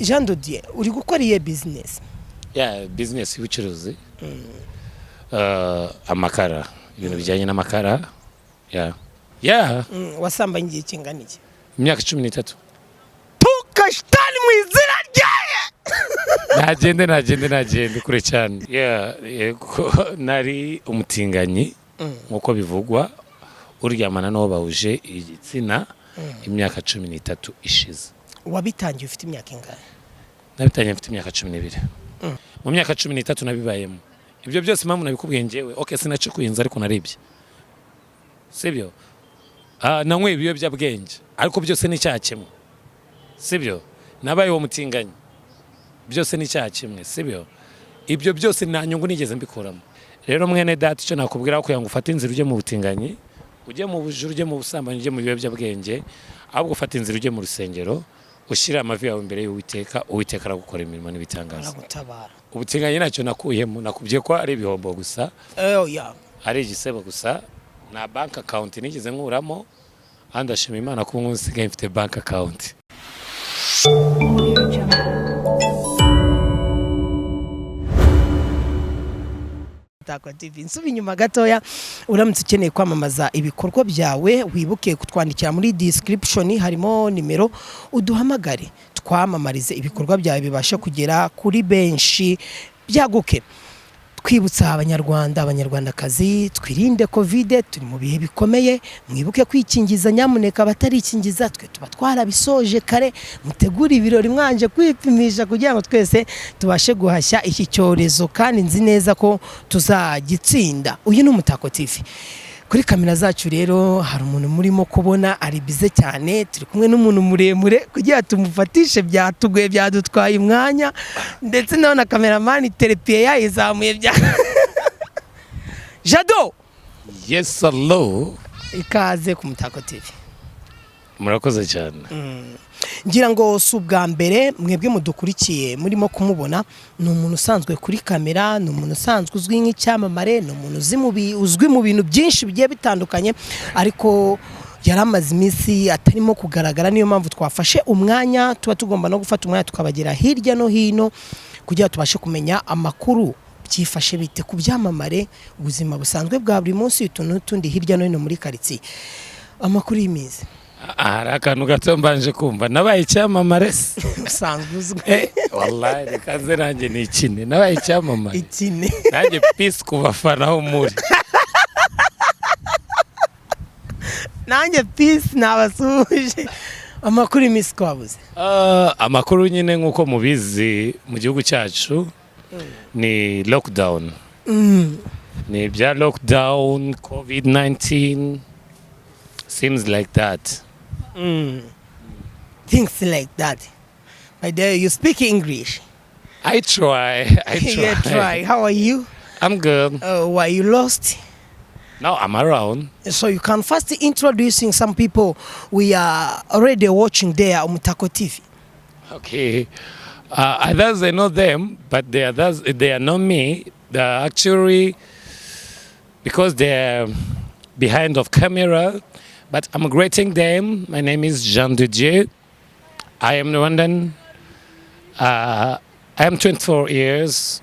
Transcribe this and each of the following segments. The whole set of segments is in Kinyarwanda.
Jean Dodier uri gukora iye business? Business y'ubucuruzi. Amakara, ibintu bijyanye n'amakara. Wasambanye igihe kingana iki? Imyaka 13. Tukashtani mu izina ryaye. Nagende kure cyane. Nari umutinganyi nkuko bivugwa, uryamana n'uwo bahuje igitsina imyaka 13 ishize. Wabitangiye ufite imyaka ingahe? Nabitangiye mfite imyaka 12. Mu myaka 13 nabibayemo. Ibyo byose mpamvu nabikubwiye njyewe. Sinacukuye inzu ariko naribye. Sibyo? Nanywe ibiyobyabwenge ariko byose ni icyaha kimwe. Sibyo? Nabaye uwo mutinganyi. Byose ni icyaha kimwe, sibyo? Ibyo byose nta nyungu nigeze mbikuramo. Rero mwene data icyo nakubwira ko ufata inzira ujye mu butinganyi, ujye mu bujuru, ujye mu busambanyi, ujye mu biyobyabwenge, ahubwo ufata inzira ujye mu rusengero, ushyira amavi yawe imbere y'Uwiteka, Uwiteka aragukora imirimo n'ibitangaza. Ubutinganyi ntacyo nakuyemo, nakubwiye ko ari ibihombo gusa. Ari igisebo gusa. Na bank account nigeze nkuramo, andashima Imana ko umunsi nsigaye mfite bank account. Takwa TV nsubi inyuma gatoya, uramutse ukeneye kwamamaza ibikorwa byawe wibuke kutwandikira muri description, harimo nimero uduhamagare twamamarize ibikorwa byawe bibasha kugera kuri benshi byaguke. Twibutsa abanyarwandakazi twirinde covid, turi mu bihe bikomeye, mwibuke kwikingiza, nyamuneka batarikingiza twe tuba twarabisoje kare, mutegura ibirori mwanje kwipimisha kugira ngo twese tubashe guhashya iki cyorezo kandi nzi neza ko tuzagitsinda. Uyu ni Umutako TV. Kuri kamera zacu rero hari umuntu murimo kubona ari bize cyane, turi kumwe n'umuntu muremure kugira tumufatishe byatuguye byadutwaye umwanya, ndetse naho na cameraman telepiye yayizamuye bya Jado. Yes, hello. Ikaze ku Mutako TV. Murakoze cyane. Ngira ngo subwa mbere mwebwe mudukurikiye murimo kumubona, ni umuntu usanzwe kuri kamera, ni umuntu usanzwe uzwi nk'icyamamare, ni umuntu uzwi mu bintu byinshi bigiye bitandukanye, ariko yaramaze iminsi atarimo kugaragara. Niyo mpamvu twafashe umwanya, tuba tugomba no gufata umwanya tukabagera hirya no hino kugira tubashe kumenya amakuru byifashe bite ku byamamare, ubuzima busanzwe bwa buri munsi, utuntu tundi hirya no hino muri quartier. Amakuru y'imizi. Hari akantu gato mbanje kumva, nabaye icyamamare usanzwe uzwi. Wallahi rekaze nanjye ni ikine, nabaye icyamamare. Ikine. Nanjye peace ku bafana ho muri. Nanjye peace nabasuje. Amakuru y'imisi kwabuze. Amakuru nyine nkuko mubizi mu gihugu cyacu ni lockdown. Ni bya lockdown, COVID-19, seems like that. Things like that. By the way, you speak English? I try. You try. How are you? I'm good. Why you lost? No, I'm around. So you can first introducing some people we are already watching there on Umutako TV. Okay. Others I know them, but they are not me. They're actually, because they're behind of camera, but I'm greeting them. My name is Jean Dodier. I am Rwandan. I am 24 years,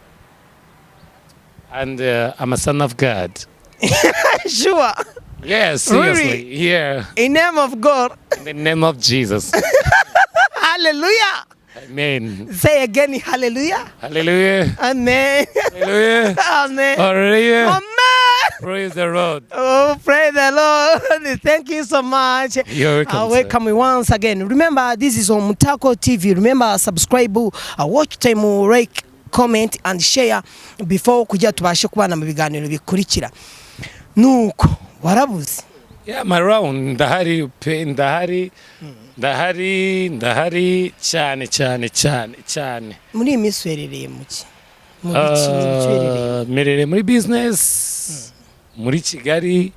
and I'm a son of God. Sure. Yes, seriously. Really? Yeah. In the name of God. In the name of Jesus. Hallelujah. Amen. Say again, hallelujah. Hallelujah. Amen. Hallelujah. Amen. Hallelujah. Amen. Praise the Lord. Oh, praise the Lord. Thank you so much. You're welcome. Welcome once again. Remember, this is on Umutako TV. Remember, subscribe, watch time, like, comment and share before kujya tubashe kubana mu biganiro bikurikira. Nuko warabuze. Yeah, I'm around. Ndahari cyane. Muri imiswerereye muki. Merere muri business. Muri Kigali,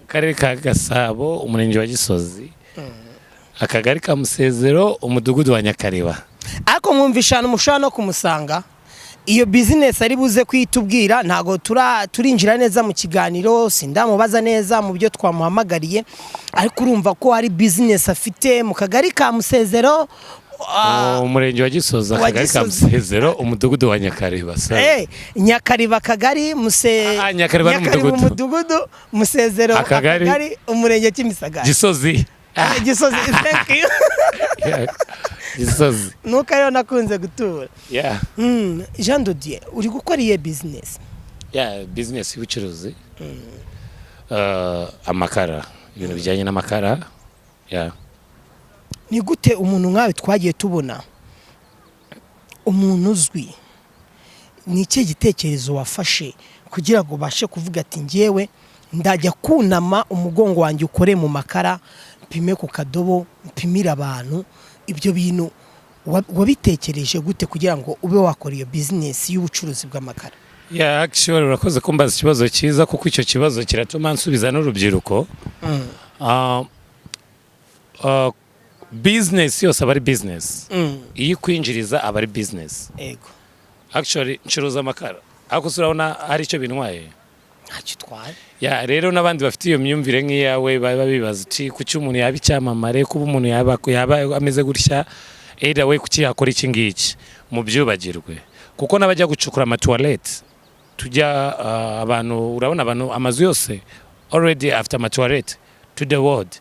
karere ka Gasabo, umurenge wa Gisozi. Akagari ka Musezero, umudugudu wa Nyakariba. Ariko mwumvishana umushana no kumusanga. Iyo business ari buze kwitubwira ntago turinjira neza mu kiganiro, sindamubaza neza mu byo twamuhamagariye, ariko urumva ko hari business afite mu kagari ka Musezero, umurenge wa Gisozi, akagari ka Musezero, umudugudu wa Nyakariba. Nyakariba akagari, Nyakariba umudugudu, Musezero akagari, umurenge Kimisagara, Gisozi. Gisozi, thank you. Gisozi. Nuko rero nakunze gutura. Jean de Dieu, uri gukora iye business? Business y'ubucuruzi. Amakara, ibintu bijyanye n'amakara. Ni gute umuntu nkawe twagiye tubona umuntu uzwi, ni iki gitekerezo wafashe kugira ngo bashe kuvuga ati ngewe ndajya kunama umugongo wanjye ukore mu makara, mpime ku kadobo, mpimira abantu? Ibyo bintu wabitekereje gute kugira ngo ube wakora iyo business y'ubucuruzi bw'amakara? Actually urakoze kumbaza ikibazo cyiza, kuko icyo kibazo kiratuma nsubiza n'urubyiruko. Business yose aba ari business. Iyo kwinjiriza aba ari business. Yego. Actually ncuruza amakara, ariko urabona hari icyo bintwaye. Ntacyo twaye. Rero n'abandi bafite iyo myumvire nk'iyawe baba bibaza uti kuki umuntu yaba icyamamare, kuba umuntu yaba ameze gutya, either way kuki yakora iki ngiki, mu byubagirwe. Kuko n'abajya gucukura amatoilette tujya abantu, urabona abantu amazu yose already after amatoilette to the world.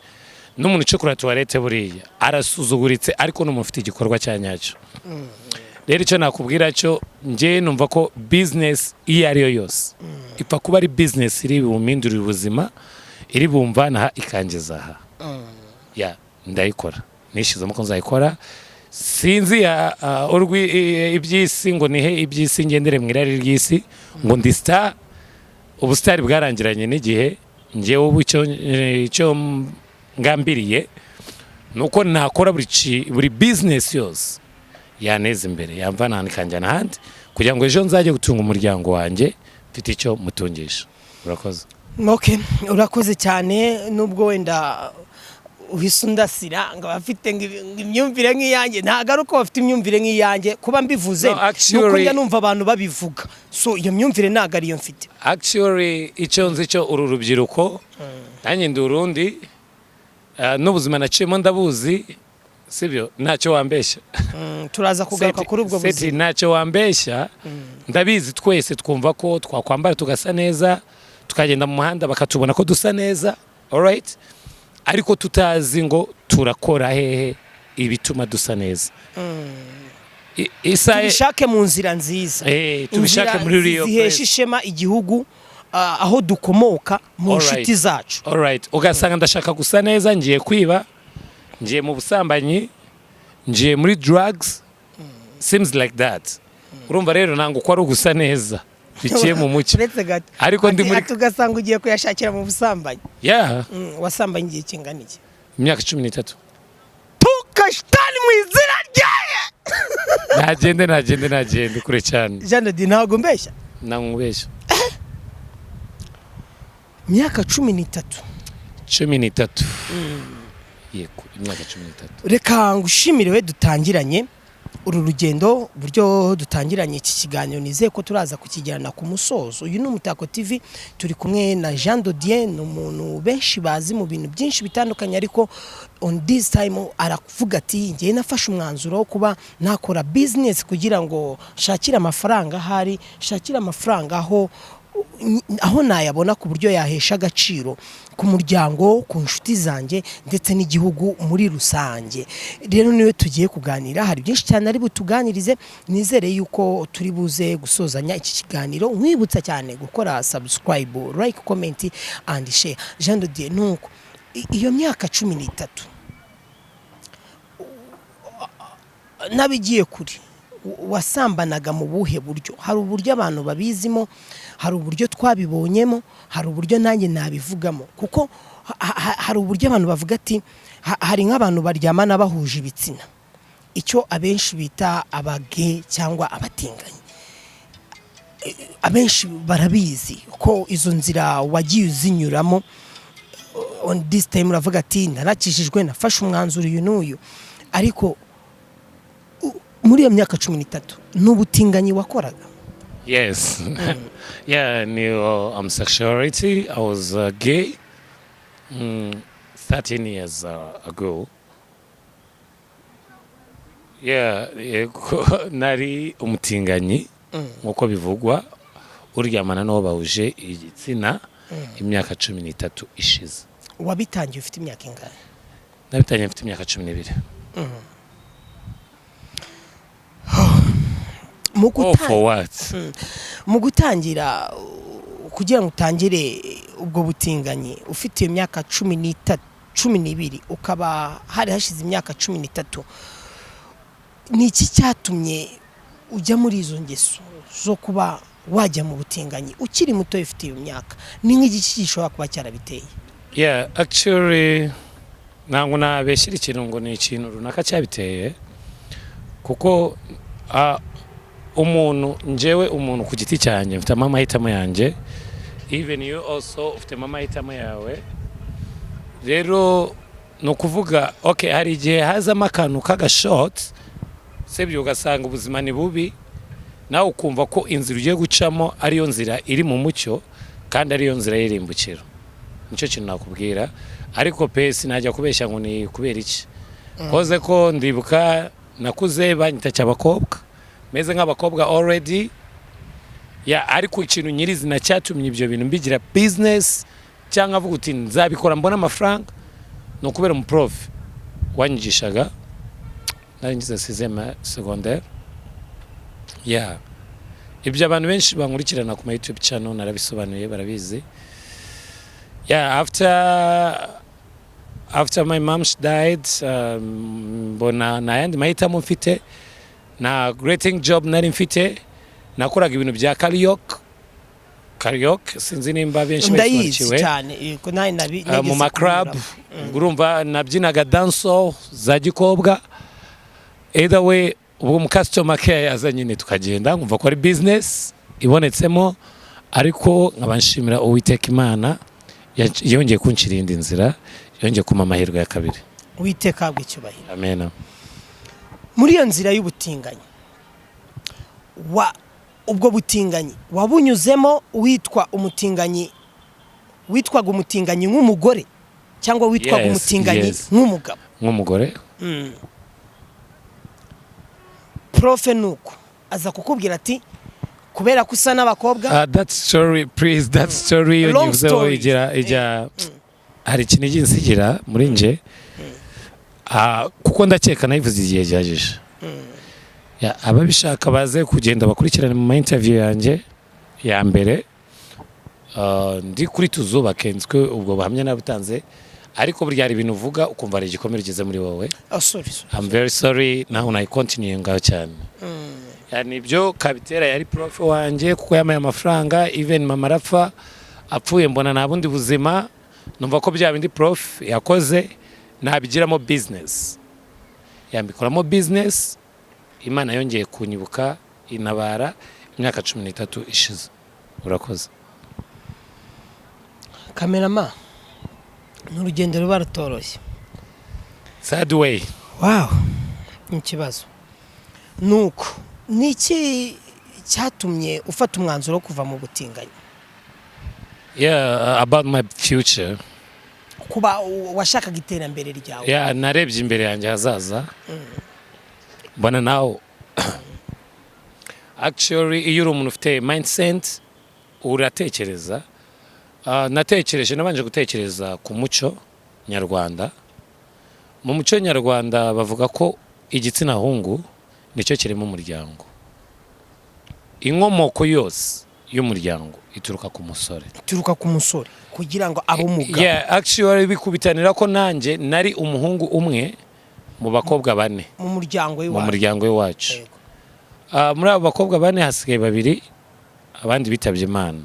N'umuntu ucukura toilette buriya arasuzuguritse, ariko n'umuntu ufite igikorwa cya nyacyo. Rero icyo nakubwira cyo, nje numva ko business iyo ari yo yose ipfa kuba ari business iri bumindurira ubuzima, iri bumvana ikangeza aha. Ndayikora, nishizemo ko nzayikora. Sinzi iby'isi ngo nihe iby'isi ngendere mu irari ry'isi ngo ndi star. Ubusitari bwarangiranye n'igihe. Ngewe ubu icyo ngambiriye nuko nakora buri business yose yaneza imbere, yamvana nikanjyana ahandi, kugira ngo ejo nzajye gutunga umuryango wanjye mfite icyo mutungisha. Urakoze. Okay, urakoze cyane. Nubwo wenda uhise undasira ngo bafite imyumvire nk'iyanjye, ntago ari uko bafite imyumvire nk'iyanjye kuba mbivuze, nuko njya numva abantu babivuga, so iyo myumvire ntago ariyo mfite. Actually icyo nzi cyo uru rubyiruko, nanjye ndi urundi, n'ubuzima naciyemo ndabuzi, sibyo? Ntacyo wambeshya. Turaza kugaruka kuri ubwo buzima. Ntacyo wambeshya, ndabizi twese twumva ko twakwambara tugasa neza, tukagenda mu muhanda bakatubona ko dusa neza, alright, ariko tutazi ngo turakora hehe ibituma dusa neza. Tubishake mu nzira nziza, tubishake muri Rio zihesha ishema igihugu, aho dukomoka, mu nshuti zacu. Alright, ugasanga ndashaka gusa neza, ngiye kwiba, ngiye mu busambanyi, ngiye muri drugs, seems like that. Urumva rero ntango uko ari ugusa neza biciye mu mucyo, ariko ndi muri tugasanga ugiye kuyashakira mu busambanyi. Wasambanye igihe kingana iki? Imyaka 13. Tukashitani mu izina ryaye. Nagende kure cyane. Jean de Dieu, ntago mbeshya? Namubeshya. Imyaka 13. 13. Yego, imyaka 13. Reka ngushimire we dutangiranye uru rugendo, buryo dutangiranye iki kiganiro. Nizeye ko turaza kukijyana ku musozo. Uyu ni Umutako TV, turi kumwe na Jean de Dieu, n'umuntu benshi bazi mu bintu byinshi bitandukanye, ariko on this time arakuvuga ati ngiye nafashe umwanzuro wo kuba nakora business kugira ngo shakira amafaranga, hari shakira amafaranga aho nayabona ku buryo yahesha agaciro ku muryango, ku nshuti zanjye, ndetse n'igihugu muri rusange. Rero niwe tugiye kuganira, hari byinshi cyane ari butuganirize. Nizere yuko turi buze gusozanya iki kiganiro. Mwibutsa cyane gukora subscribe, like, comment and share. Jean de Dieu, nuko iyo myaka 13 nabigiye kuri, wasambanaga mu buhe buryo? Hari uburyo abantu babizimo, hari uburyo twabibonyemo, hari uburyo nanjye nabivugamo, kuko hari uburyo abantu bavuga ati hari nk'abantu baryamana bahuje ibitsina, icyo abenshi bita abage cyangwa abatinganyi. Abenshi barabizi ko izo nzira wagiye uzinyuramo. On this time uravuga ati narakishijwe, nafashe umwanzuro uyu n'uyu, ariko muri iyo myaka 13 n'ubutinganyi wakoraga? Yes. Homosexuality. I was gay 13 years ago. yego nari umutinganyi nk'uko bivugwa uryamana n'uwo bahuje igitsina imyaka 13 ishize. Wabitangiye ufite imyaka ingahe? Nabitangiye mfite imyaka 12. Mu gutangira kugira ngo utangire ubwo butinganyi ufite imyaka 12 ukaba hari hashize imyaka 13, ni iki cyatumye ujya muri izo ngeso zo kuba wajya mu butinganyi ukiri muto ufite iyo myaka? Ni nk'igiki gishobora kuba cyarabiteye? Actually ntabwo nabeshyira ikintu ngo ni ikintu runaka cyabiteye, kuko umuntu ku giti cyanjye mfite amahitamo yanjye, even you also ufite amahitamo yawe. Rero no kuvuga okay, hari igihe hazamo akantu k'agashoti sebyo ugasanga ubuzima ni bubi, nawe ukumva ko inzira ugiye gucamo ariyo nzira iri mu mucyo kandi ariyo nzira y'irimbukiro. Nicyo kintu nakubwira, ariko pe sinajya kubeshya ngo ni kubera iki. Koze ko ndibuka nakuze banyita cy'abakobwa meze nk'abakobwa already, ariko ikintu nyirizina cyatumye ibyo bintu mbigira business cyangwa avuga uti nzabikora mbona amafaranga no kubera mu prof wanyigishaga naringize 6e secondaire. Ibyo abantu benshi bankurikirana ku YouTube channel narabisobanuye barabizi. After my mom died, mbona nayandi mahitamo mfite na greeting job nari mfite, nakoraga ibintu bya karaoke sinzi nimba benshi ndayizi cyane ko nayi nabi mu maclub, urumva nabyinaga danso za gikobwa. Either way ubwo mu customer care yazanye tukagenda nkumva ko ari business ibonetsemo, ariko nkabanshimira Uwiteka Imana yongeye kunshira indi nzira, yongeye kuma amahirwe ya kabiri. Uwiteka bw'icyubahiro. Amen. Muri iyo nzira y'ubutinganyi ubwo butinganyi wabunyuzemo witwaga umutinganyi nk'umugore cyangwa witwaga umutinganyi nk'umugabo? Nk'umugore. Profe nuko aza kukubwira ati kubera ko usa n'abakobwa. That story please, that story yonyuzeho ijya hari ikintu ginsigira muri nje, kuko ndakeka nayivuze igihe cyaje. Ababishaka baze kugenda bakurikirana mu interview yanjye ya mbere, ndi kuri tuzubake nzwe ubwo bahamya nabutanze, ariko burya hari ibintu uvuga ukumva ari igikomere gize muri wowe. Sorry. I'm very sorry, naho nayi continue ngaho cyane. Nibyo kabitera yari prof wanjye kuko yamaye amafaranga, even mama arapfa, apfuye mbona nta bundi buzima, numva ko bya bindi prof yakoze nabigiramo business, yambikoramo business. Imana yongeye kunyibuka inabara imyaka 13 ishize. Urakoze. Kamerama, n'urugendo ruba rutoroshye. Sad way. Wow. Ikibazo nuko niki cyatumye ufata umwanzuro wo kuva mu butinganyi? About my future. Kuba washakaga iterambere ryawe. Narebye imbere yanjye hazaza. Bana now actually iyo uri umuntu ufite mindset uratekereza. Natekereje nabanje gutekereza ku muco nyarwanda. Mu muco nyarwanda bavuga ko igitsina hungu nicyo kirimo umuryango. Inkomoko yose y'umuryango ituruka ku musore. Kugira ngo abe umugabo. Actually bikubitanira ko nanjye nari umuhungu umwe mu bakobwa 4 mu muryango w'iwacu. Muri abo bakobwa 4 hasigaye 2, abandi bitabye Imana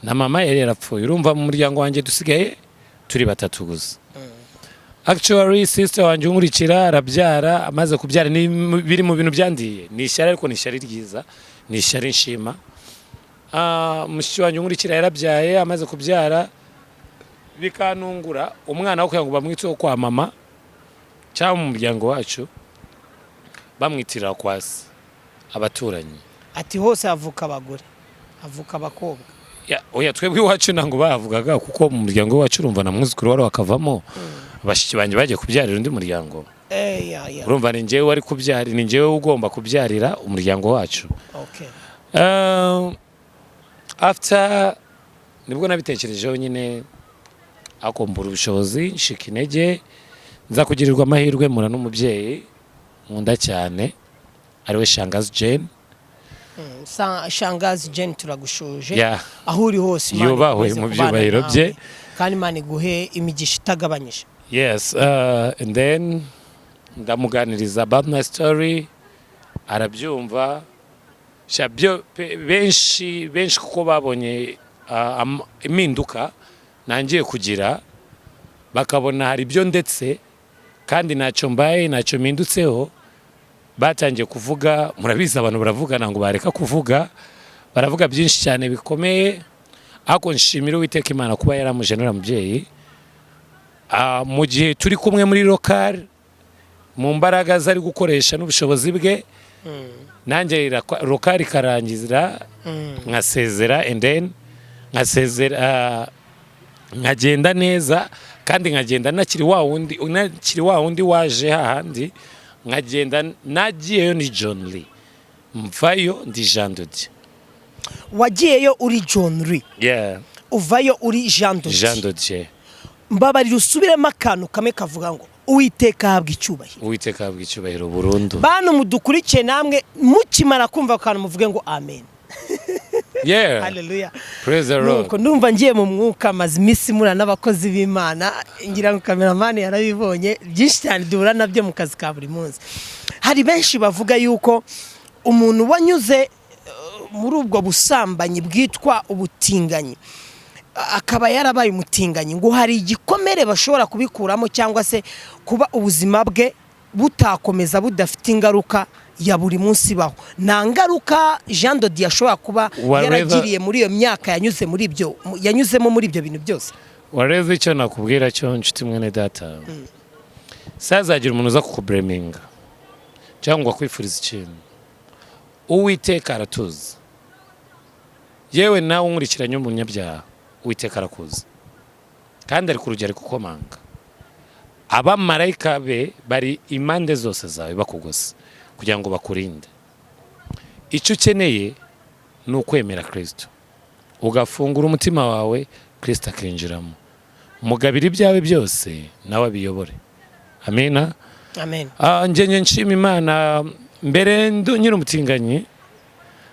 na mama yari yarapfuye. Urumva mu muryango wanjye dusigaye turi 3 gusa. Actually sister wanjye umurikira arabyara, amaze kubyara biri mu bintu byandiye, ni ishyari ariko ni ishyari ryiza, ni ishyari nshima. Mushiki wanjye umurikira yarabyaye, amaze kubyara bikanungura umwana wo kuyanguba mwitso kwa mama cyangwa mu muryango wacu bamwitira kwasi abaturanyi. Ati hose havuka abagore, havuka abakobwa. Oya twebwe iwacu nango bavugaga kuko mu muryango wacu urumva na mwuzukuru wari wakavamo. Bashiki banjye bagiye kubyarira undi muryango. urumva ni njyewe wari kubyara, ni njyewe ugomba kubyarira umuryango wacu. After nibwo nabitekerejeho nyine akombura ubushobozi nshika intege nza kugirirwa amahirwe mura n'umubyeyi nkunda cyane ariwe Shangazi Jane. Shangazi Jane turagushuje aho uri hose yubahwe mu byubahiro bye kandi Imana iguhe imigisha itagabanyije. Yes, and then ndamuganiriza about my story arabyumva shabyo benshi kuko babonye impinduka nangiye kugira bakabona hari byo ndetse kandi ntacyo mbaye ntacyo mpindutseho batangiye kuvuga. Murabizi abantu baravugana ngo bareka kuvuga, baravuga byinshi cyane bikomeye, ariko nshimira Uwiteka Imana kuba yaramujenera mubyeyi mu gihe turi kumwe muri local mu mbaraga zari gukoresha n'ubushobozi bwe. Nanjye local karangiza nkasezera and then nkasezera nkagenda neza kandi nkagenda nakiri wa wundi waje hahandi nkagenda nagiyeyo ni John Lee mvayo ndi Jean de Dieu. Wagiyeyo uri John Lee uvayo uri Jean de Dieu. Mbabarira usubiremo akantu kamwe kavuga ngo Uwiteka ahabwa icyubahiro. Uwiteka ahabwa icyubahiro burundu. Bantu mudukurikiye namwe mukimara kumva akantu muvuge ngo amen. Hallelujah. Praise the Lord. Nuko ndumva ngiye mu mwuka maze imisi mura n'abakozi b'Imana, ngira ngo cameraman yarabibonye byinshi cyane duhura nabyo mu kazi ka buri munsi. Hari benshi bavuga yuko umuntu wanyuze muri ubwo busambanyi bwitwa ubutinganyi akaba yarabaye umutinganyi ngo hari igikomere bashobora kubikuramo cyangwa se kuba ubuzima bwe butakomeza budafite ingaruka ya buri munsi baho. Nta ngaruka Jean de Dieu ashobora kuba yaragiriye muri iyo myaka yanyuzemo muri ibyo bintu byose. Wareze icyo nakubwira cyo nshuti mwene data, sazagira umuntu uza kukubreminga cyangwa kwifuriza ikintu. Uwiteka aratuzi, yewe nawe nkurikiranye umunyabyaha Uwiteka arakuzi kandi ari ku rugero kukomanga. Abamarayika be bari impande zose zawe bakugose kugira ngo bakurinde. Icyo ukeneye ni ukwemera Kristo, ugafungura umutima wawe, Kristo akinjiramo, mugabira ibyawe byose nawe abiyobore. Amina. Amen. Ngenye nshima Imana. Mbere nyiri umutinganyi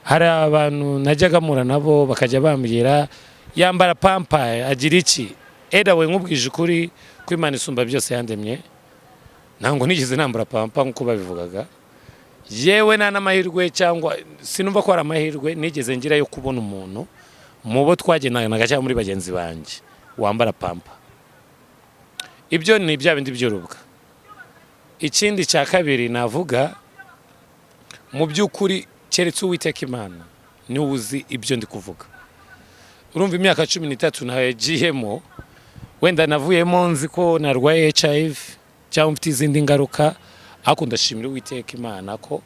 hari abantu najyaga mura nabo bakajya bambwira yambara pampa agira iki. Eda we nkubwije ukuri ko Imana isumba byose yandemye ntango nigeze nambara pampa nkuko babivugaga. Yewe nta n'amahirwe cyangwa sinumva ko ari amahirwe nigeze ngira yo kubona umuntu mu bo twagendanaga cyangwa muri bagenzi banjye wambara pampa. Ibyo ni bya bindi by'urubwa. Ikindi cya kabiri navuga mu by'ukuri keretse Uwiteka Imana ni uzi ibyo ndi kuvuga. Urumva imyaka 13 nagiyemo, wenda navuyemo nzi ko narwaye HIV cyangwa mfite izindi ngaruka, ariko ndashimira Uwiteka Imana ko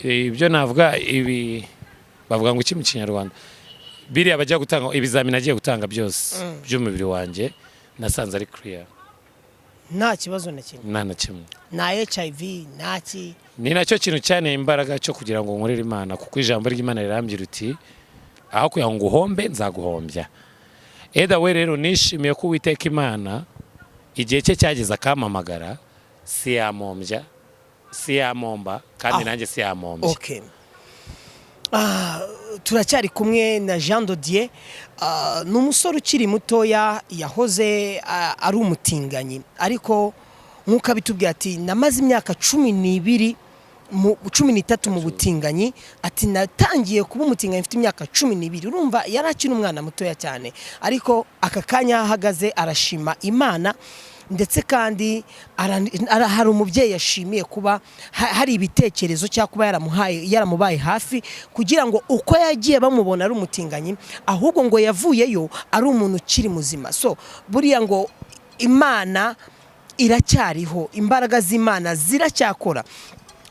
ibyo navuga bavuga ngo iki mu Kinyarwanda biriya bajya gutanga ibizamini agiye gutanga byose by'umubiri wanjye nasanze ari clear. Nta kibazo na kimwe. Nta na kimwe. Na HIV naki. Ni nacyo kintu cyane imbaraga cyo kugira ngo nkorere Imana, kuko ijambo ry'Imana rirambye ruti aho kugira ngo uhombe nzaguhombya. Eda we rero nishimiye ko Uwiteka Imana igihe cye cyageze akamamagara, si yamombya si yamomba kandi nanjye si yamombya. Okay. Turacyari kumwe na Jean de Dieu, n'umusore ukiri mutoya yahoze ari umutinganyi, ariko nkuko bitubwiye ati namaze imyaka 12 13 mu butinganyi, ati natangiye kuba umutinganyi mfite imyaka 12. Urumva yarakina umwana mutoya cyane, ariko aka kanya ahagaze arashima Imana, ndetse kandi hari umubyeyi yashimiye kuba hari ibitekerezo cya kuba yaramubaye hafi kugira ngo uko yagiye bamubona ari umutinganyi ahubwo ngo yavuyeyo ari umuntu ukiri muzima. So buriya ngo Imana iracyariho, imbaraga z'Imana ziracyakora.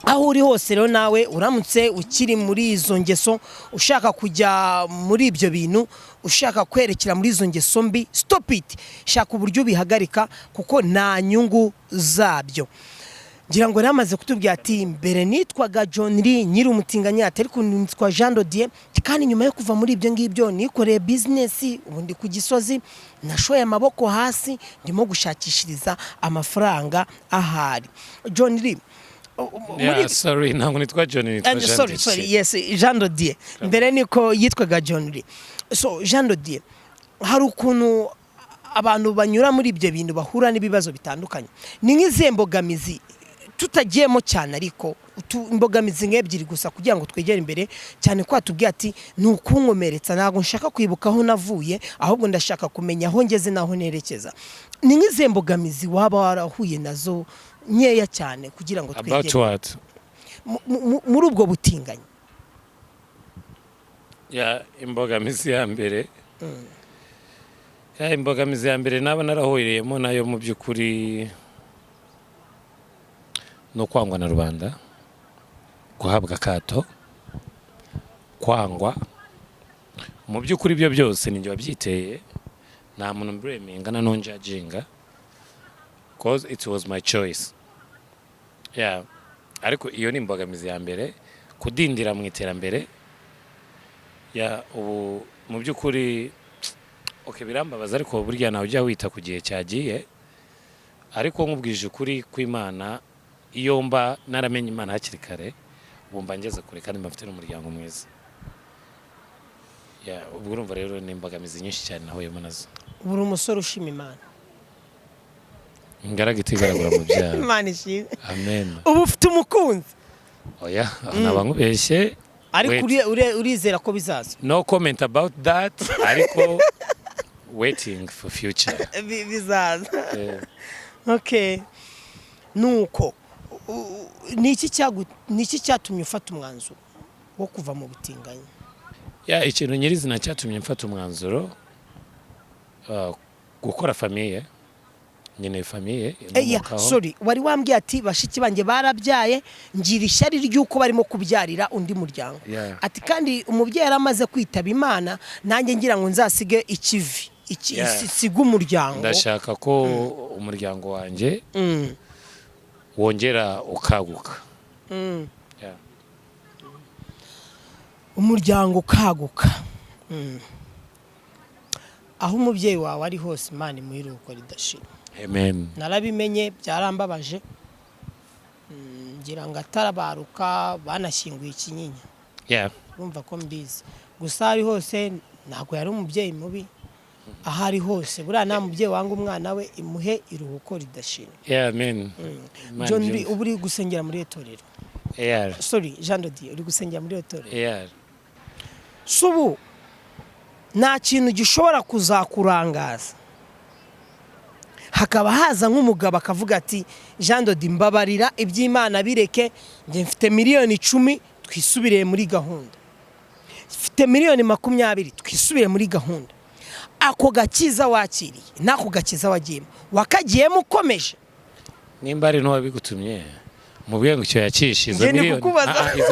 aho uri hose rero nawe uramutse ukiri muri izo ngeso ushaka kujya muri ibyo bintu ushaka kwerekera muri izo ngeso mbi stop it, shaka uburyo bihagarika kuko nta nyungu zabyo. ngira ngo ramaze kutubwira ati mbere nitwaga John Lee nyiri umutinganyi ariko nitwa Jean Dodier, kandi nyuma yo kuva muri ibyo ngibyo nikoreye business ubundi ku Gisozi, nashoye amaboko hasi ndimo gushakishiriza amafaranga ahari. John Lee sorry ntabwo nitwa John, nitwa Jean. Sorry yes Jean Dodier, mbere niko yitwaga John Lee. So Jean Dodier, hari ukuntu abantu banyura muri ibyo bintu bahura n'ibibazo bitandukanye, ni nk'izembogamizi tutagiyemo cyane, ariko imbogamizi nk'ebyiri gusa kugira ngo twegere imbere cyane, ko atubwiye ati ni ukunkomeretsa, ntabwo nshaka kwibuka aho navuye ahubwo ndashaka kumenya aho ngeze naho nerekeza. Ni nk'izembogamizi waba warahuye nazo nkeya cyane kugira ngo twegere muri ubwo butinganyi? Imbogamizi ya mbere imbogamizi ya mbere naba narahuriyemo nayo mu by'ukuri no kwangwa na rubanda, guhabwa akato, kwangwa. Mu by'ukuri ibyo byose ninjye wabyiteye, nta muntu mbreminga na nonjajinga because it was my choice. Ariko iyo ni imbogamizi ya mbere, kudindira mu iterambere. Ubu mu by'ukuri birambabaza, ariko burya nawe ujya wita ku gihe cyagiye. Ariko nkubwije ukuri kw'Imana, iyo mba naramenye Imana hakiri kare, ubu mba ngeze kure kandi mba mfite n'umuryango mwiza. Ubwo urumva rero ni imbogamizi nyinshi cyane nahuyemo nazo. Uri umusore ushima Imana? Ingaraga itigaragura mu byaha. Imana ishimwe. Amen. Ubu ufite umukunzi? Oya, nabangubeshye. Ariko urizera ko bizaza? No comment about that. Ariko waiting for future. Bizaza. Okay. Nuko niki cyatumye ufata umwanzuro wo kuva mu butinganyi? Ikintu nyirizina cyatumye mfata umwanzuro gukora famille. Nyine famille sorry, wari wambwiye ati bashiki banjye barabyaye, ngira ishyari ry'uko barimo kubyarira undi muryango. Ati kandi umubyeyi aramaze kwitaba Imana, nanjye ngira ngo nzasige ikivi siga umuryango. Ndashaka ko umuryango wanjye wongera ukaguka. Umuryango ukaguka. Aho umubyeyi wawe ari hose Imana imuhiruko ridashira. Amen. Narabimenye byarambabaje, ngira ngo atarabaruka banashyinguye ikinyinya. Urumva ko mbizi, gusa ari hose ntabwo yari umubyeyi mubi. Ahari hose buriya nta mubyeyi wanga umwana we, imuhe iruhuko ridashira. Amen. John Lee, ubu uri gusengera muri etorero? Sorry Jean Dodier, uri gusengera muri etorero? Subu nta kintu gishobora kuzakurangaza hakaba haza nk'umugabo akavuga ati Jean Dodier mbabarira iby'Imana bireke, njye mfite miliyoni 10 twisubire muri gahunda, mfite miliyoni 20 twisubire muri gahunda. Ako gakiza wakiriye nako gakiza wagiyemo, wakagiyemo ukomeje? Nimba ari n'uwabigutumye mubwiye ngo icyo yakishe izo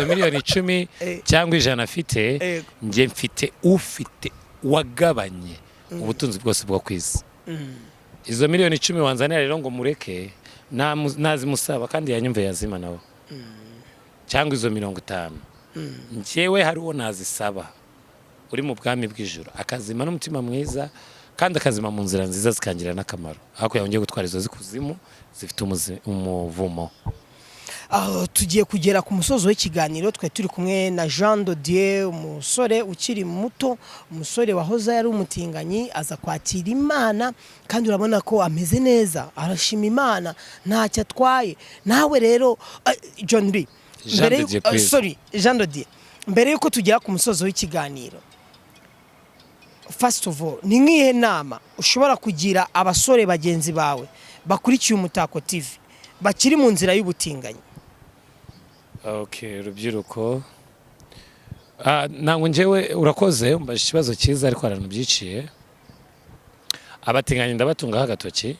miliyoni 10 cyangwa 100 afite, njye mfite ufite wagabanye ubutunzi bwose bwo kwisi. Izo miliyoni 10 wanzanira rero ngo mureke, nazimusaba kandi yanyumve yazima nawe. Cyangwa izo 50 njyewe hari uwo nazisaba uri mu bwami bw'ijuru, akazima n'umutima mwiza kandi akazima mu nzira nziza zikangira n'akamaro, ahako yongeye gutwara izo zikuzimu zifite umuvumo. Tugiye kugera ku musozo w'ikiganiro, twe turi kumwe na Jean Dodier, umusore ukiri muto, umusore wahoze ari umutinganyi, aza kwakira Imana kandi urabona ko ameze neza, arashima Imana ntacyo atwaye. Nawe rero John Lee, Jean Dodier, mbere yuko tugera ku musozo w'ikiganiro, first of all, ni nk'ihe nama ushobora kugira abasore bagenzi bawe bakurikiye Umutako TV bakiri mu nzira y'ubutinganyi? Rubyiruko, ntabwo njyewe urakoze umbaje ikibazo cyiza, ariko abantu byiciye abatinganyi ndabatungaho agatoki.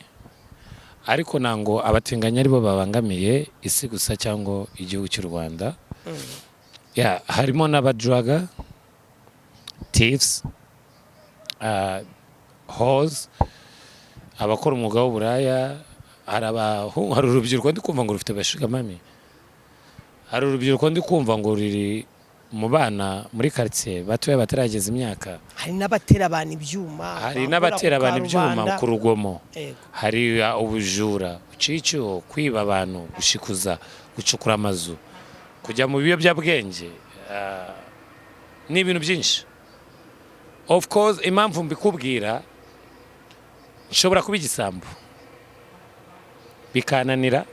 ariko nango abatinganyi aribo babangamiye isi gusa cyangwa igihugu cy'u Rwanda. Harimo n'abadraga, thieves, hoes, abakora umwuga w'uburaya. Hari urubyiruko ndi kumva ngo rufite bashuga mami. Hari urubyiruko ndi kumva ngo riri mu bana muri quartier batoya batarageza imyaka. Hari n'abatera abantu ibyuma. Hari n'abatera abantu ibyuma ku rugomo. Hari ubujura, ucicio, kwiba abantu, gushikuza, gucukura amazu, kujya mu biyobyabwenge. Ni ibintu byinshi. Of course impamvu mbikubwira nshobora kuba igisambo bikananira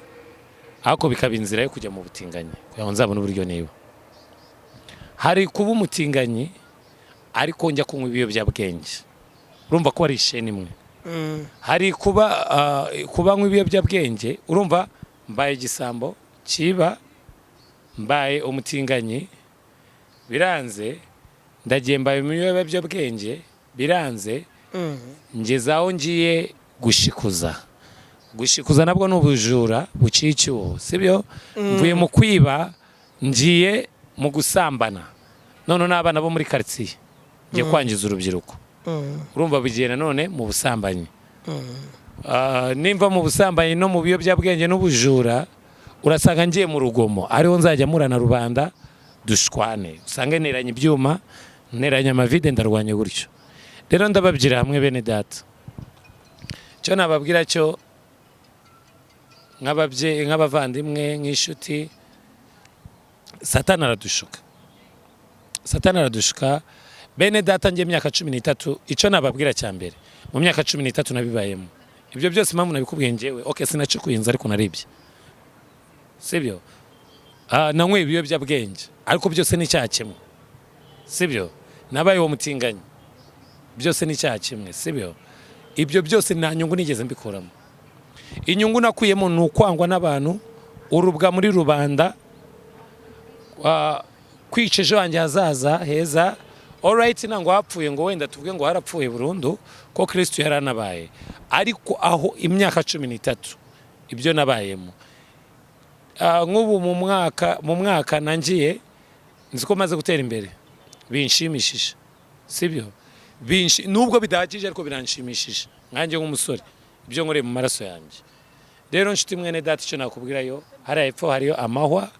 ariko bikaba inzira yo kujya mu butinganyi kugira ngo nzabone uburyo niba. Hari kuba umutinganyi ariko njya kunywa ibiyobyabwenge, urumva ko ari isheni imwe. Hari kuba nywa ibiyobyabwenge, urumva mbaye igisambo kiba, mbaye umutinganyi biranze, ndagiye mbaye mu biyobyabwenge biranze, ngezaho ngiye gushikuza nabwo n'ubujura bucicyuho, sibyo? Mvuye mu kwiba ngiye mu gusambana, none n'abana bo muri quartier ngiye kwangiza urubyiruko. Urumva bigiye nanone mu busambanyi. Nimva mu busambanyi no mu biyobyabwenge n'ubujura, urasanga ngiye mu rugomo, ariho nzajya murana rubanda dushwane, usange neranye ibyuma, neranye amavide, ndarwanye gutyo. Rero ndababyira hamwe bene data, cyo nababwira cyo nk'ababyeyi, nk'abavandimwe, nk'inshuti, Satani aradushuka bene data. Ngiye imyaka 13, icyo nababwira cya mbere, mu myaka 13 nabibayemo. Ibyo byose impamvu nabikubwiye ngewe, sinacukuye inzu ariko naribye, sibyo? Nanywe ibiyobyabwenge ariko byose ni icyaha kimwe, sibyo? Nabaye uwo mutinganyi, byose ni icyaha kimwe, sibyo? Ibyo byose nta nyungu nigeze mbikuramo. Inyungu nakuyemo ni ukwangwa n'abantu, urubwa muri rubanda, kwica ejo hanjye hazaza heza. Alright, nango hapfuye ngo wenda tuvuge ngo harapfuye burundu ko Kristo yaranabaye, ariko aho imyaka 13 ibyo nabayemo, nk'ubu mu mwaka nangiye nziko maze gutera imbere, binshimishije, sibyo? Nubwo bidahagije ariko biranshimishije nkanjye nk'umusore, ibyo nkoreye mu maraso yanjye. Rero nshuti mwene data, icyo nakubwirayo, hari hepfo hariyo amahwa,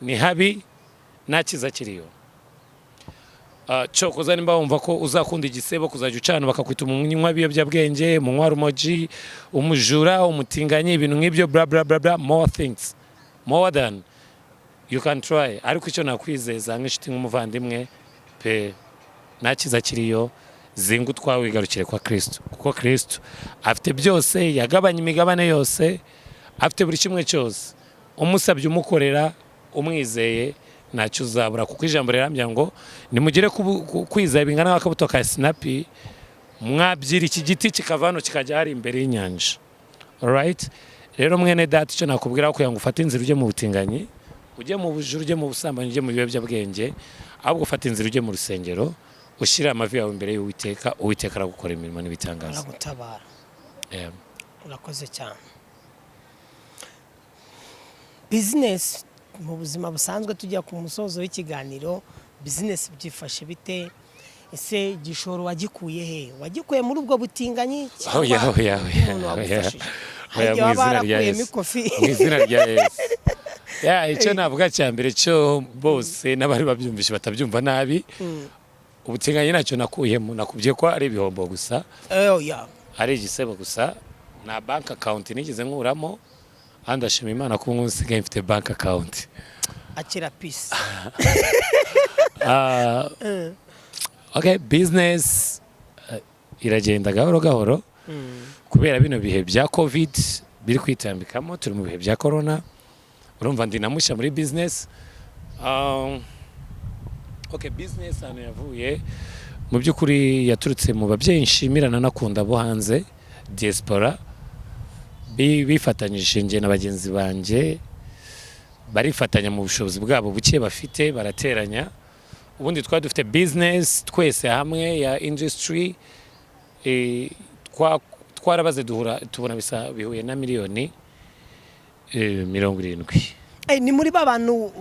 ni habi, nta kiza kiriyo. Cokoza nimba wumva ko uzakunda igisebo, kuzajya ucana bakakwita umunywa biyobyabwenge, umunywa rumogi, umujura, umutinganyi, ibintu nk'ibyo, bla bla bla bla, more things, more than you can try. Ariko icyo nakwizeza nk'inshuti nk'umuvandimwe pe, nta kiza kiriyo. Zinga utwawe wigarukire kwa Kristo, kuko Kristo afite byose, yagabanya imigabane yose, afite buri kimwe cyose. Umusabye umukorera, umwizeye, ntacyo uzabura, kuko ijambo rirambya ngo nimugire kwizera bingana n'akabuto ka sinapi, mwabyira iki giti kikava hano kikajya hari imbere y'inyanja. Alright? Rero mwene data, icyo nakubwira ko ufate inzira ujye mu butinganyi, ujye mu bujuru, ujye mu busambanyi, ujye mu biyobyabwenge, ahubwo ufate inzira ujye mu rusengero, ushyira amavi yawe imbere y'Uwiteka, Uwiteka aragukora imirimo n'ibitangaza. Aragutabara. Urakoze cyane. Business mu buzima busanzwe, tujya ku musozo w'ikiganiro, business byifashe bite? Ese igishoro wagikuye he? Wagikuye muri ubwo butinganyi cyangwa mu izina rya Yesu? Icyo navuga cya mbere cyo, bose n'abari babyumvishe batabyumva nabi, ubutinganyi ntacyo nakuyemo. Nakubwiye ko ari ibihombo gusa, ari igisebo gusa, na bank account nigeze nkuramo. Ndashima Imana ko ubu nsigaye mfite bank account. Akira peace. Okay, business iragenda gahoro gahoro kubera bino bihe bya covid biri kwitambikamo, turi mu bihe bya corona. Urumva ndi namusha muri business. Okay, business hano yavuye mu by'ukuri yaturutse mu babyeyi nshimirana nakunda bo hanze diaspora, bifatanyije nje na bagenzi banje, barifatanya mu bushobozi bwabo buke bafite, barateranya. Ubundi twari dufite business twese hamwe ya industry, twarabaze duhura tubona bisa bihuye na miliyoni 70. Ni muri babantu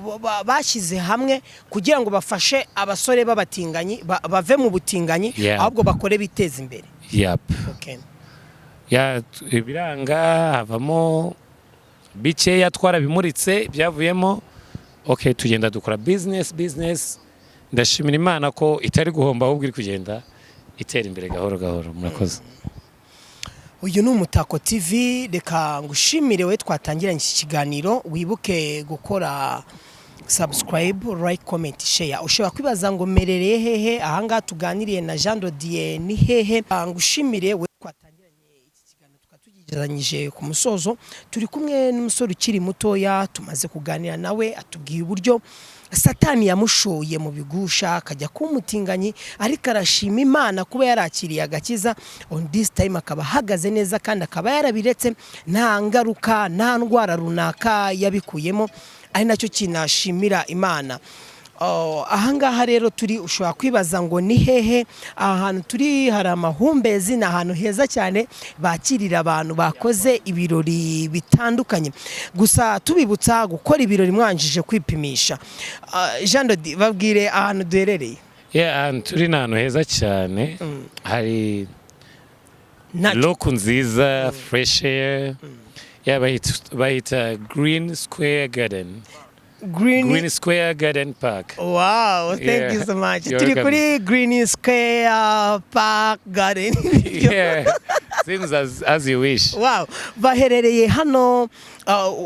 bashyize hamwe kugira ngo bafashe abasore b'abatinganyi bave mu butinganyi ahubwo bakore biteza imbere. Okay. Biranga havamo bikeya twarabimuritse byavuyemo. Okay, tugenda dukora business. Ndashimira Imana ko itari guhomba ahubwo iri kugenda itera imbere gahoro gahoro. Murakoze. Uyu ni Umutako TV, reka ngushimire we twatangiranye iki kiganiro. Wibuke gukora subscribe, like, comment, share. Ushobora kwibaza ngo merereye hehe, ahanga tuganiriye na Jean Dodier ni hehe. Ngushimire we twatangiranye iki kiganiro tukatugizanyije ku musozo. Turi kumwe n'umusore ukiri mutoya, tumaze kuganira nawe atubwiye uburyo Satani yamushoye mu bigusha akajya kumutinganyi, ariko arashima Imana kuba yarakiriye agakiza. On this time akaba hagaze neza kandi akaba yarabiretse nta ngaruka nta ndwara runaka yabikuyemo, ari nacyo kinashimira Imana. Ahangaha rero turi ushobora kwibaza ngo ni hehe. Ahantu turi hari amahumbezi, na ahantu heza cyane bakirira abantu bakoze ibirori bitandukanye. Gusa tubibutsa gukora ibirori mwanjije kwipimisha. Jean Dodier, babwire ahantu duherereye. Turi n'ahantu heza cyane, hari loko nziza, fresh air. Bahita Green Square Garden. Green Square Garden Park. Wow, thank you so much. Turi kuri Green Square Park Garden. Seems as you wish. Wow, baherereye hano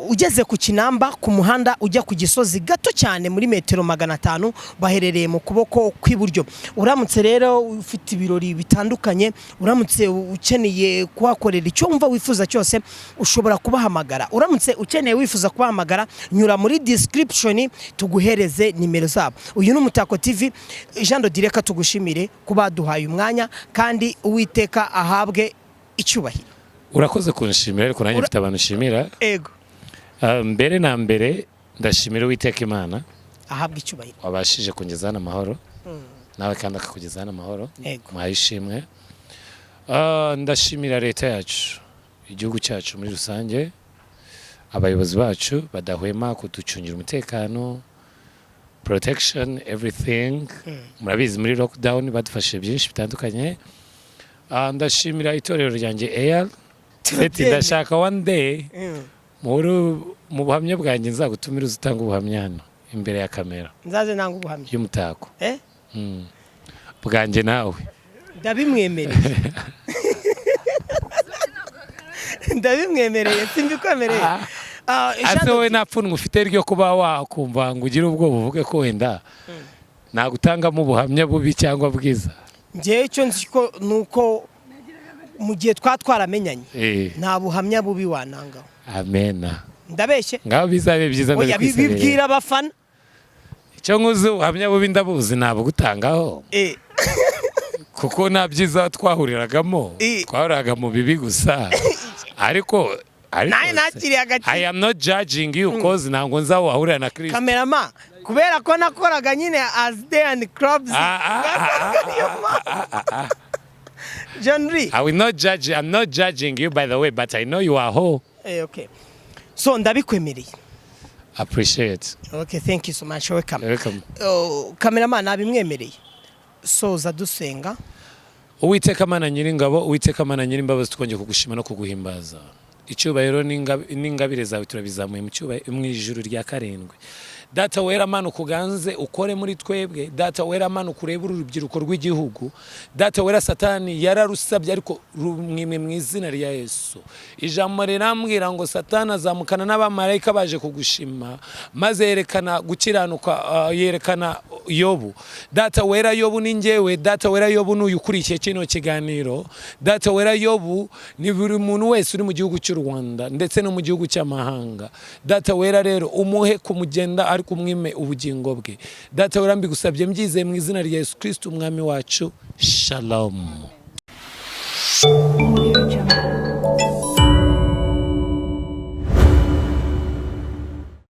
ugeze ku Kinamba ku muhanda ujya ku Gisozi gato cyane muri metero 500, baherereye mu kuboko kw'iburyo. Uramutse rero ufite ibirori bitandukanye, uramutse ukeneye kuhakorera icyo wumva wifuza cyose, ushobora kubahamagara. Uramutse ukeneye wifuza kubahamagara, nyura muri description tuguhereze nimero zabo. Uyu ni Umutako TV. Jean Dodier, reka tugushimire kuba duhaye umwanya kandi Uwiteka ahabwe icyubahiro. Urakoze kunshimira, ariko nanjye mfite abantu nshimira. Ego. Mbere na mbere ndashimira Uwiteka Imana ahabwa icyubahiro, wabashije kungezana amahoro. Nawe kandi akakugezana amahoro. Mwayishimwe. Ndashimira leta yacu, igihugu cyacu muri rusange, abayobozi bacu badahwema kuducungira umutekano, protection, everything. Murabizi muri lockdown badufashije byinshi bitandukanye. Ndashimira itorero ryanjye AL. Ndashaka one day mu buhamya bwanjye nzagutumira uzutanga ubuhamya hano imbere ya kamera. Nzaze nanga ubuhamya y'Umutako. Bwanjye nawe. Ndabimwemereye. Ndabimwemereye, simbikwemereye. Ase wowe napfunwe ufite ryo kuba wakumva ngo ugire ubwo buvuge ko wenda nagutangamo ubuhamya bubi cyangwa bwiza. Ngiye cyo nzi ko nuko mu gihe twatwaramenyanye nta buhamya bubi wanangaho. Amena. Ndabeshye. Ngaho bizabe byiza ndabikwisabira. Bibwira abafana. Icyo nkuzi ubuhamya bubi ndabuzi nabo gutangaho. Kuko nta byiza twahuriragamo. Twahuriraga mu bibi gusa. Ariko I am not judging you because ntabwo nzaho wahurira na Kristo. Cameraman, kubera ko nakoraga nyine as day and clubs. John Lee. I'm not judging you, by the way, but I know you are whole. Okay. So ndabikwemereye. Appreciate. Okay, thank you so much. Welcome. Welcome. Cameraman, nabimwemereye. Soza dusenga. Uwiteka Mana Nyiringabo, Uwiteka Mana Nyirimbabazi, twongeye kugushima no kuguhimbaza. Icyubahiro n'ingabire zawe turabizamuye mu ijuru rya karindwi. Data wera Mana ukuganze ukore muri twebwe. Data wera Mana ukureba urubyiruko rw'igihugu. Data wera Satani yararusabye ariko rumwimwe mu izina rya Yesu. Ijambo rirambwira ngo Satani azamukana n'abamarayika baje kugushima, maze yerekana gukiranuka, yerekana Yobu. Data wera Yobu ni njyewe. Data wera Yobu n'uyu ukurikiye kino kiganiro. Data wera Yobu ni buri muntu wese uri mu gihugu cy'u Rwanda ndetse no mu gihugu cy'amahanga. Data wera rero umuhe kumugenda ari kumwime ubugingo bwe. Data wera mbigusabye mbyizeye mu izina rya Yesu Kristo umwami wacu. Shalom.